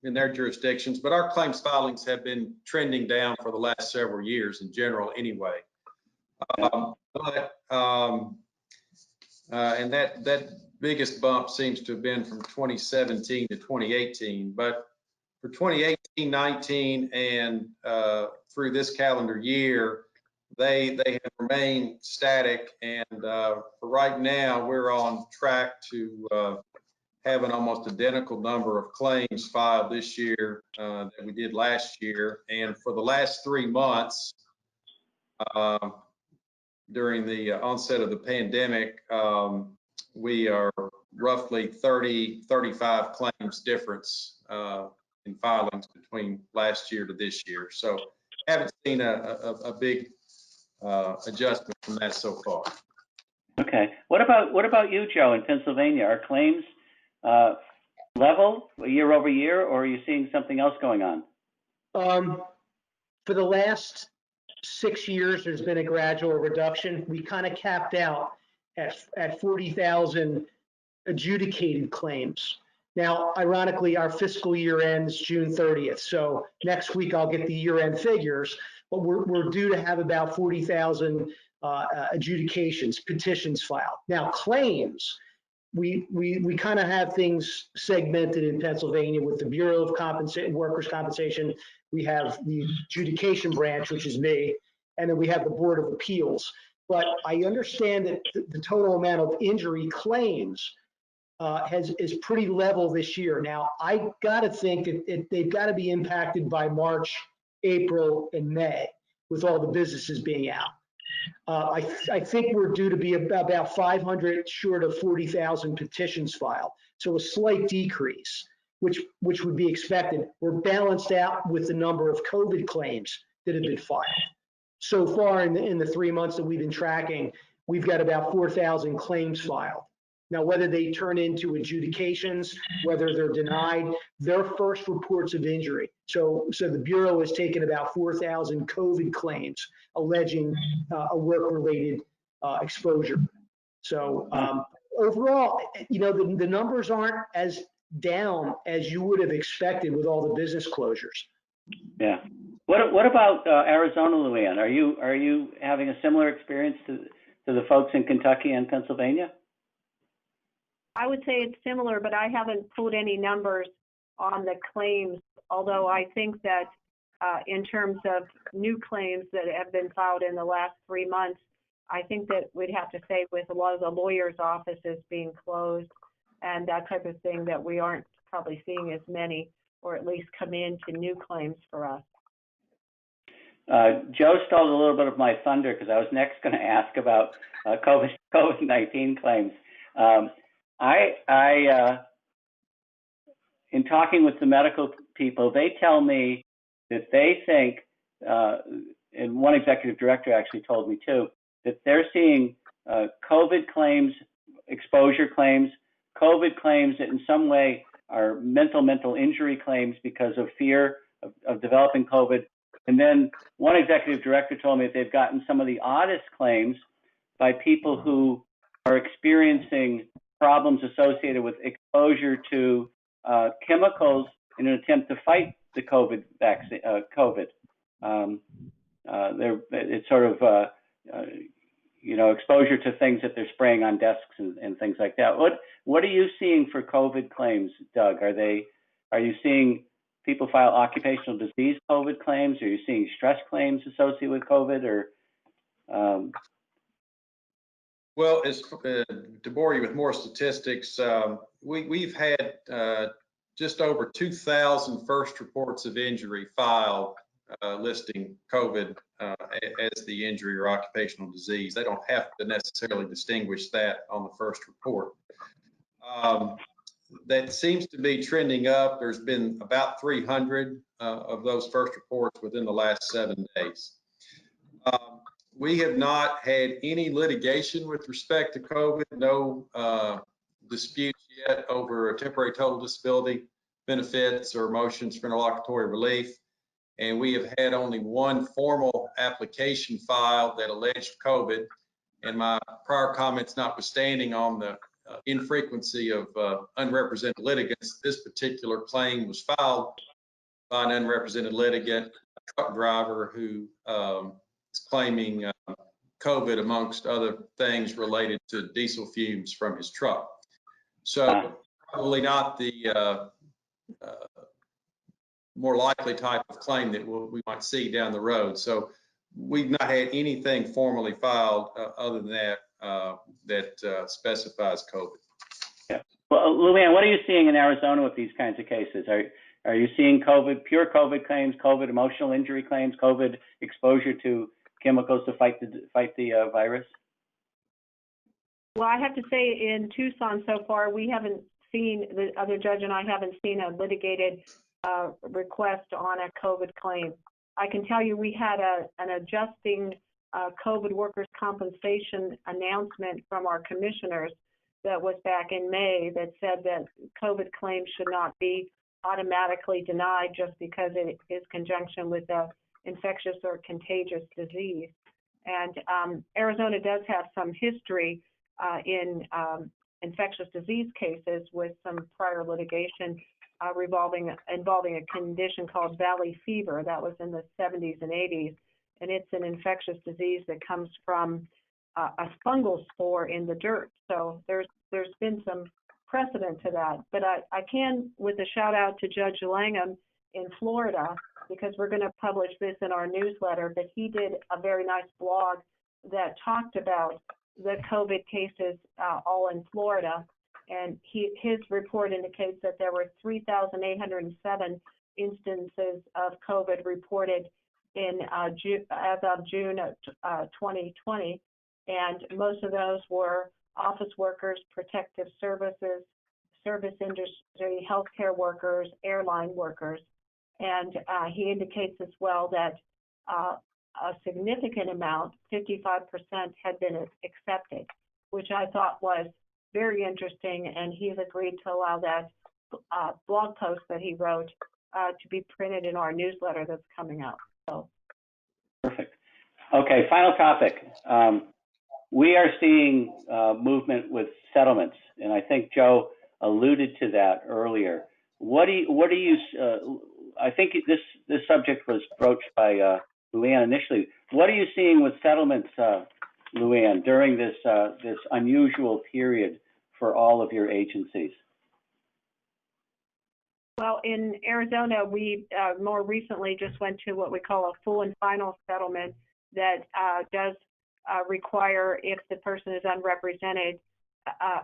in their jurisdictions, but our claims filings have been trending down for the last several years in general anyway. And that biggest bump seems to have been from 2017 to 2018. But for 2018, 19, and through this calendar year, they have remained static. And for right now, we're on track to have an almost identical number of claims filed this year that we did last year. And for the last 3 months, during the onset of the pandemic, we are roughly 35 claims difference in filings between last year to this year. So haven't seen a big adjustment from that so far. Okay. What about you, Joe, in Pennsylvania? Are claims level year over year, or are you seeing something else going on? For the last 6 years, there's been a gradual reduction. We kind of capped out at 40,000 adjudicated claims. Now, ironically, our fiscal year ends June 30th. So next week I'll get the year-end figures, but we're due to have about 40,000 adjudications, petitions filed. Now, claims, we kind of have things segmented in Pennsylvania with the Bureau of Workers' Compensation. We have the adjudication branch, which is me, and then we have the Board of Appeals. But I understand that the total amount of injury claims is pretty level this year. Now, I got to think that they've got to be impacted by March, April, and May with all the businesses being out. I think we're due to be about 500 short of 40,000 petitions filed. So a slight decrease, which would be expected. We're balanced out with the number of COVID claims that have been filed. So far in the 3 months that we've been tracking, we've got about 4,000 claims filed. Now, whether they turn into adjudications, whether they're denied, they're first reports of injury. So the Bureau has taken about 4,000 COVID claims alleging a work-related exposure. So overall, the numbers aren't as down as you would have expected with all the business closures. Yeah. What about Arizona, LuAnn? Are you having a similar experience to the folks in Kentucky and Pennsylvania? I would say it's similar, but I haven't pulled any numbers on the claims, although I think that in terms of new claims that have been filed in the last 3 months, I think that we'd have to say with a lot of the lawyers' offices being closed and that type of thing, that we aren't probably seeing as many, or at least come into new claims for us. Joe stole a little bit of my thunder because I was next going to ask about COVID-19 claims. In talking with the medical people, they tell me that they think, and one executive director actually told me too, that they're seeing COVID claims, exposure claims, COVID claims that in some way are mental injury claims because of fear of developing COVID. And then one executive director told me that they've gotten some of the oddest claims by people who are experiencing problems associated with exposure to chemicals in an attempt to fight the COVID vaccine. It's sort of exposure to things that they're spraying on desks and things like that. What are you seeing for COVID claims, Doug? Are you seeing people file occupational disease COVID claims? Are you seeing stress claims associated with COVID, or? Well, to bore you with more statistics, we've had just over 2,000 first reports of injury filed listing COVID as the injury or occupational disease. They don't have to necessarily distinguish that on the first report. That seems to be trending up. There's been about 300 of those first reports within the last 7 days. We have not had any litigation with respect to COVID, no disputes yet over temporary total disability benefits or motions for interlocutory relief. And we have had only one formal application filed that alleged COVID. And my prior comments notwithstanding on the infrequency of unrepresented litigants, this particular claim was filed by an unrepresented litigant, a truck driver who is claiming COVID amongst other things related to diesel fumes from his truck. So probably not the more likely type of claim that we might see down the road. So we've not had anything formally filed other than that that specifies COVID. Yeah. Well, LuAnn, what are you seeing in Arizona with these kinds of cases? Are you seeing COVID, pure COVID claims, COVID emotional injury claims, COVID exposure to chemicals to fight the virus? Well, I have to say in Tucson so far, we haven't seen, the other judge and I haven't seen a litigated request on a COVID claim. I can tell you we had an adjusting COVID workers' compensation announcement from our commissioners that was back in May that said that COVID claims should not be automatically denied just because it is conjunction with a infectious or contagious disease. And Arizona does have some history in infectious disease cases with some prior litigation involving a condition called valley fever that was in the 70s and 80s. And it's an infectious disease that comes from a fungal spore in the dirt. So there's been some precedent to that. But I can, with a shout out to Judge Langham in Florida, because we're going to publish this in our newsletter, but he did a very nice blog that talked about the COVID cases all in Florida. And his report indicates that there were 3,807 instances of COVID reported in as of June of 2020. And most of those were office workers, protective services, service industry, healthcare workers, airline workers. And he indicates as well that a significant amount, 55%, had been accepted, which I thought was very interesting. And he's agreed to allow that blog post that he wrote to be printed in our newsletter that's coming out. So. Perfect. Okay, final topic. We are seeing movement with settlements, and I think Joe alluded to that earlier. What do you I think this subject was broached by LuAnn initially. What are you seeing with settlements, LuAnn, during this unusual period for all of your agencies? Well, in Arizona, we more recently just went to what we call a full and final settlement that does require, if the person is unrepresented,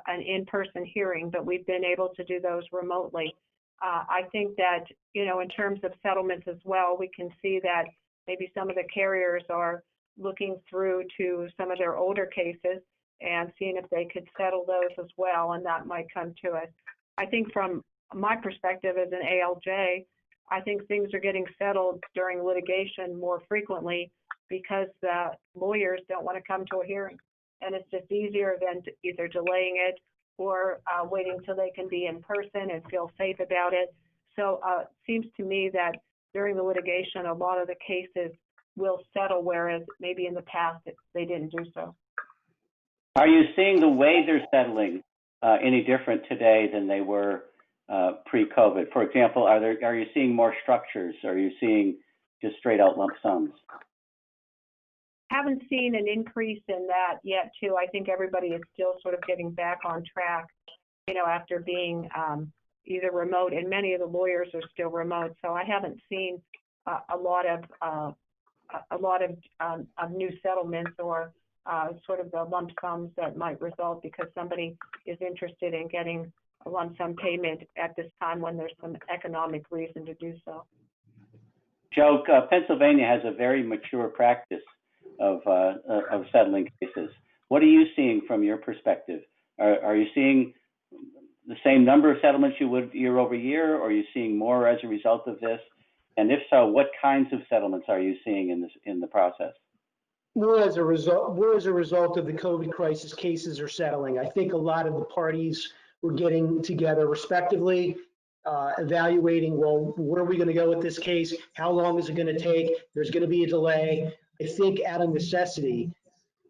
an in-person hearing, but we've been able to do those remotely. I think that, in terms of settlements as well, we can see that maybe some of the carriers are looking through to some of their older cases and seeing if they could settle those as well, and that might come to us. I think from my perspective as an ALJ, I think things are getting settled during litigation more frequently because the lawyers don't want to come to a hearing. And it's just easier than either delaying it or waiting till they can be in person and feel safe about it. So it seems to me that during the litigation, a lot of the cases will settle, whereas maybe in the past they didn't do so. Are you seeing the way they're settling any different today than they were pre-COVID? For example, are you seeing more structures? Are you seeing just straight out lump sums? Haven't seen an increase in that yet, too. I think everybody is still sort of getting back on track, after being either remote, and many of the lawyers are still remote. So I haven't seen a lot of new settlements or sort of the lump sums that might result because somebody is interested in getting a lump sum payment at this time when there's some economic reason to do so. Joe, Pennsylvania has a very mature practice of settling cases. What are you seeing from your perspective? Are you seeing the same number of settlements you would year over year, or are you seeing more as a result of this? And if so, what kinds of settlements are you seeing in the process? More as a result of the COVID crisis, cases are settling. I think a lot of the parties were getting together respectively, evaluating, well, where are we going to go with this case? How long is it going to take? There's going to be a delay. I think out of necessity,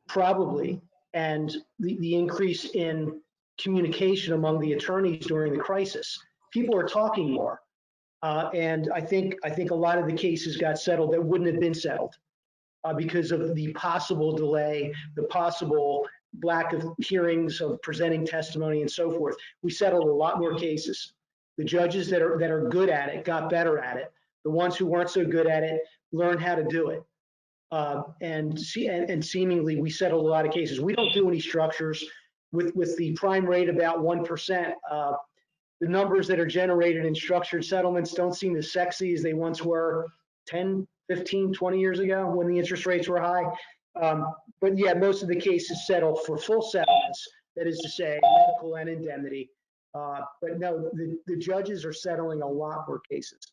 probably, and the increase in communication among the attorneys during the crisis, people are talking more. And I think a lot of the cases got settled that wouldn't have been settled because of the possible delay, the possible lack of hearings, of presenting testimony and so forth. We settled a lot more cases. The judges that are good at it got better at it. The ones who weren't so good at it learned how to do it. And seemingly we settled a lot of cases. We don't do any structures with the prime rate about 1%. The numbers that are generated in structured settlements don't seem as sexy as they once were 10, 15, 20 years ago when the interest rates were high. But yeah, most of the cases settle for full settlements, that is to say, medical and indemnity. But no, the judges are settling a lot more cases.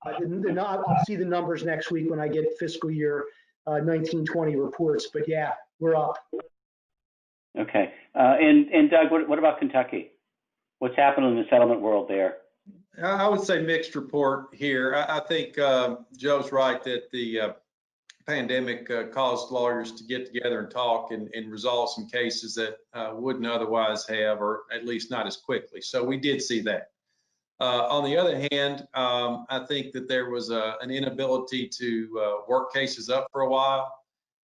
I'll see the numbers next week when I get fiscal year 1920 reports, but yeah, we're up. Okay. And Doug, what about Kentucky? What's happening in the settlement world there? I would say mixed report here. I think Joe's right that the pandemic caused lawyers to get together and talk and resolve some cases that wouldn't otherwise have, or at least not as quickly. So we did see that. On the other hand, I think that there was an inability to work cases up for a while.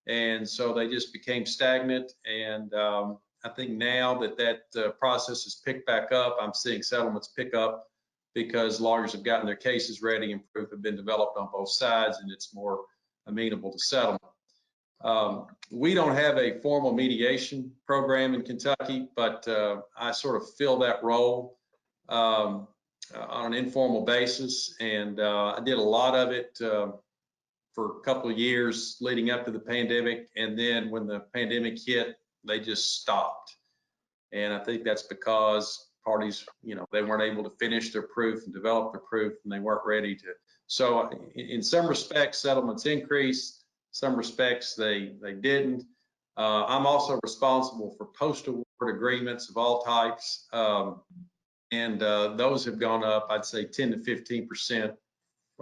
And so they just became stagnant. And I think now that process has picked back up, I'm seeing settlements pick up because lawyers have gotten their cases ready and proof have been developed on both sides, and it's more amenable to settlement. We don't have a formal mediation program in Kentucky, but I sort of fill that role on an informal basis, and I did a lot of it for a couple of years leading up to the pandemic, and then when the pandemic hit, they just stopped. And I think that's because parties, they weren't able to finish their proof and develop their proof, and they weren't ready to. So in some respects, settlements increased. Some respects, they didn't. I'm also responsible for post-award agreements of all types. And those have gone up, I'd say 10 to 15%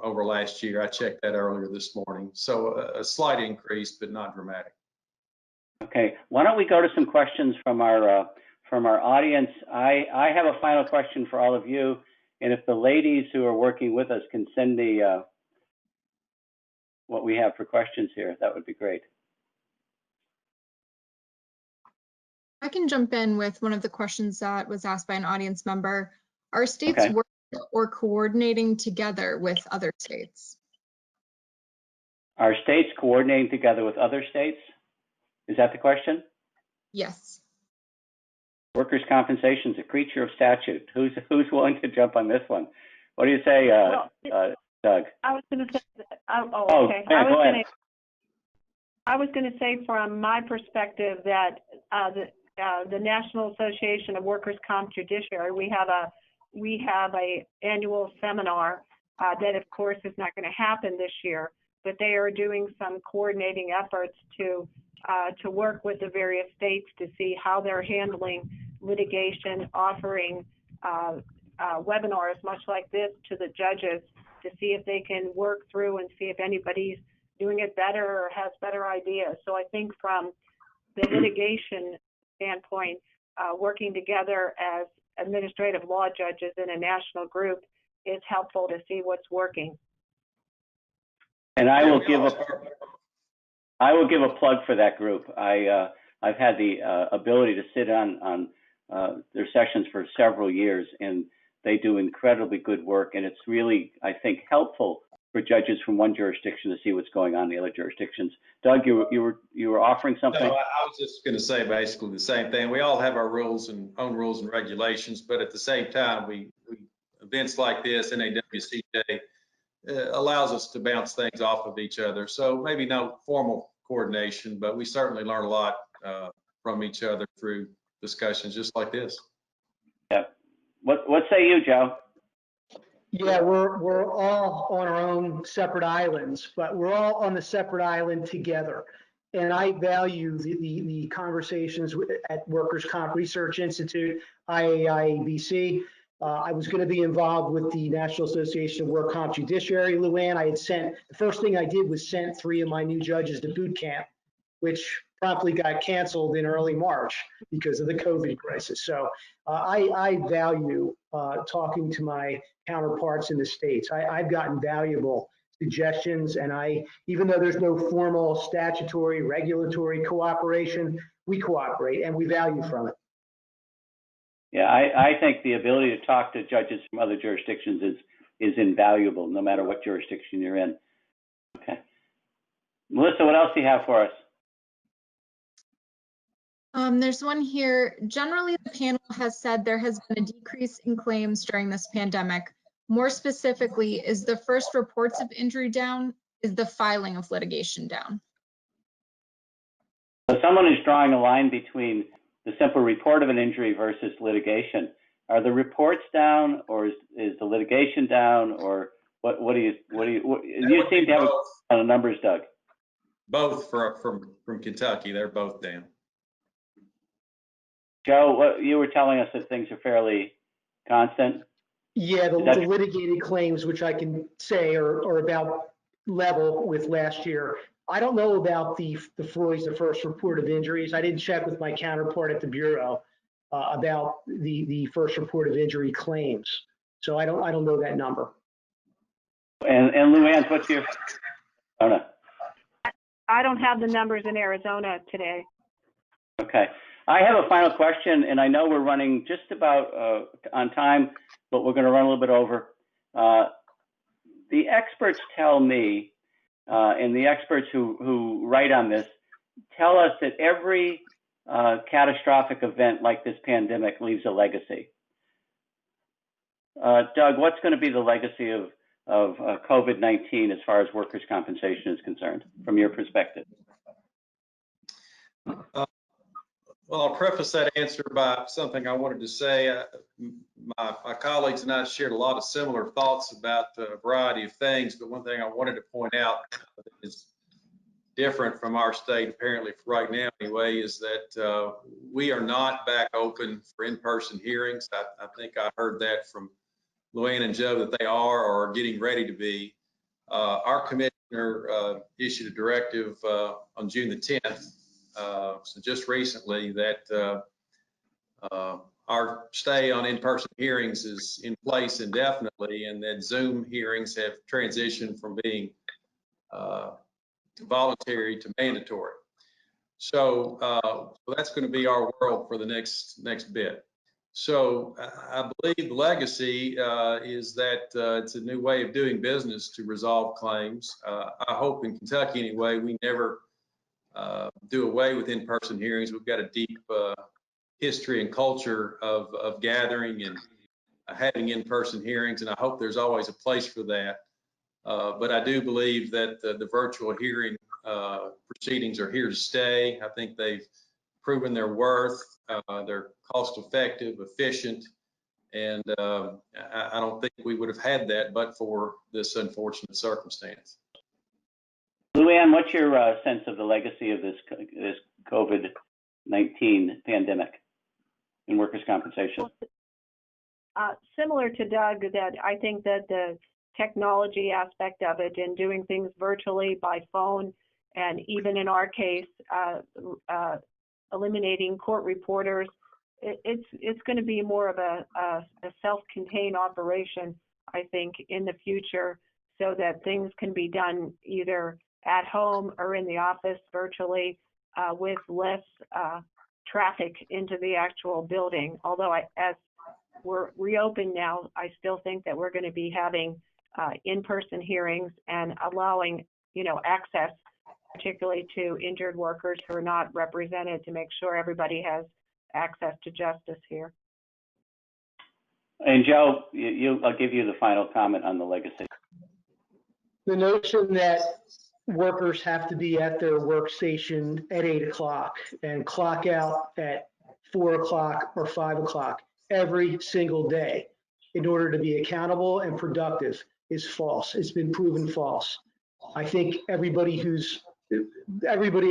over last year. I checked that earlier this morning. So a slight increase, but not dramatic. Okay, why don't we go to some questions from our audience. I have a final question for all of you, and if the ladies who are working with us can send the what we have for questions here, that would be great. I can jump in with one of the questions that was asked by an audience member. Are states working or coordinating together with other states? Are states coordinating together with other states? Is that the question? Yes. Workers' compensation is a creature of statute. Who's willing to jump on this one? What do you say, Doug? I was going to say, okay. Go ahead. I was going to say from my perspective that the National Association of Workers' Comp Judiciary, we have a annual seminar that of course is not going to happen this year, but they are doing some coordinating efforts to work with the various states to see how they're handling litigation, offering webinars much like this to the judges to see if they can work through and see if anybody's doing it better or has better ideas. So I think from the litigation standpoint, working together as administrative law judges in a national group is helpful to see what's working. And I will give a plug for that group. I've had the ability to sit on their sessions for several years, and they do incredibly good work. And it's really, I think, helpful for judges from one jurisdiction to see what's going on in the other jurisdictions. Doug, you were offering something? No, I was just going to say basically the same thing. We all have our own rules and regulations, but at the same time, we events like this, NAWCJ, allows us to bounce things off of each other. So maybe no formal coordination, but we certainly learn a lot from each other through discussions just like this. Yep. What say you, Joe? Yeah, we're all on our own separate islands, but we're all on the separate island together. And I value the conversations at Workers' Comp Research Institute, IAIABC. I was going to be involved with the National Association of Work Comp Judiciary, LuAnn. The first thing I did was sent 3 of my new judges to boot camp, which promptly got canceled in early March because of the COVID crisis. So I value talking to my counterparts in the States. I've gotten valuable suggestions, and even though there's no formal statutory, regulatory cooperation, we cooperate and we value from it. Yeah, I think the ability to talk to judges from other jurisdictions is invaluable, no matter what jurisdiction you're in. Okay. Melissa, what else do you have for us? There's one here. Generally, the panel has said there has been a decrease in claims during this pandemic. More specifically, is the first reports of injury down? Is the filing of litigation down? So someone is drawing a line between the simple report of an injury versus litigation. Are the reports down, or is the litigation down, or what do you seem to have on the numbers, Doug? Both from Kentucky, they're both down. Joe, you were telling us that things are fairly constant. Yeah, the litigated claims, which I can say are about level with last year. I don't know about the FROIs, the first report of injuries. I didn't check with my counterpart at the Bureau about the first report of injury claims. So I don't know that number. And LuAnn, what's your? Oh no. I don't have the numbers in Arizona today. Okay. I have a final question, and I know we're running just about on time, but we're going to run a little bit over. The experts tell me, and the experts who write on this tell us that every catastrophic event like this pandemic leaves a legacy. Doug, what's going to be the legacy of COVID-19 as far as workers' compensation is concerned, from your perspective? Well, I'll preface that answer by something I wanted to say. My colleagues and I shared a lot of similar thoughts about a variety of things, but one thing I wanted to point out that is different from our state, apparently for right now anyway, is that we are not back open for in-person hearings. I think I heard that from LuAnn and Joe that they are or are getting ready to be. Our commissioner issued a directive on June the 10th. So just recently that our stay on in-person hearings is in place indefinitely, and that Zoom hearings have transitioned from being voluntary to mandatory. So that's going to be our world for the next bit. So I believe the legacy is that it's a new way of doing business to resolve claims. I hope in Kentucky anyway, we never do away with in-person hearings. We've got a deep history and culture of gathering and having in-person hearings, and I hope there's always a place for that. But I do believe that the virtual hearing proceedings are here to stay. I think they've proven their worth. They're cost-effective, efficient, and I don't think we would have had that but for this unfortunate circumstance. LuAnn, what's your sense of the legacy of this COVID-19 pandemic in workers' compensation? Similar to Doug, that I think that the technology aspect of it and doing things virtually by phone, and even in our case, eliminating court reporters, it's going to be more of a self-contained operation, I think, in the future, so that things can be done either at home or in the office virtually with less traffic into the actual building. Although as we're reopened now, I still think that we're going to be having in-person hearings and allowing, access, particularly to injured workers who are not represented, to make sure everybody has access to justice here. And Joe, I'll give you the final comment on the legacy. The notion that workers have to be at their workstation at 8 o'clock and clock out at 4 o'clock or 5 o'clock every single day in order to be accountable and productive is false. It's been proven false. I think everybody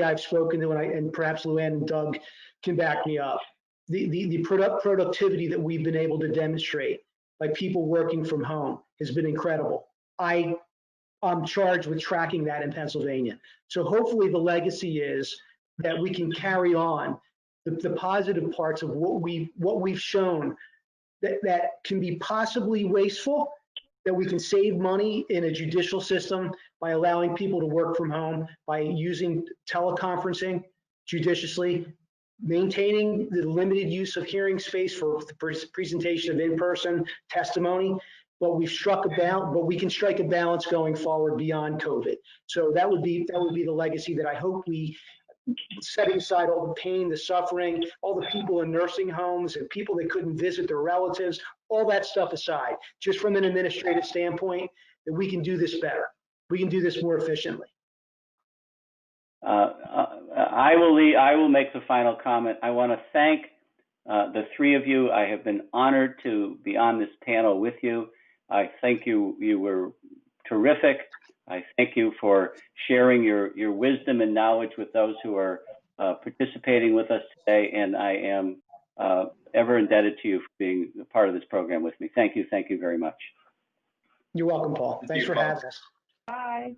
I've spoken to, and perhaps LuAnn and Doug can back me up, the productivity that we've been able to demonstrate by people working from home has been incredible. I'm charged with tracking that in Pennsylvania. So hopefully the legacy is that we can carry on the positive parts of what we've shown that can be possibly wasteful, that we can save money in a judicial system by allowing people to work from home, by using teleconferencing judiciously, maintaining the limited use of hearing space for the presentation of in-person testimony. But we can strike a balance going forward beyond COVID. So that would be the legacy that I hope we, setting aside all the pain, the suffering, all the people in nursing homes and people that couldn't visit their relatives, all that stuff aside, just from an administrative standpoint, that we can do this better. We can do this more efficiently. I will make the final comment. I want to thank the three of you. I have been honored to be on this panel with you. I think you were terrific. I thank you for sharing your wisdom and knowledge with those who are participating with us today, and I am ever indebted to you for being a part of this program with me. Thank you very much. You're welcome, Paul. Thanks for having us. Bye.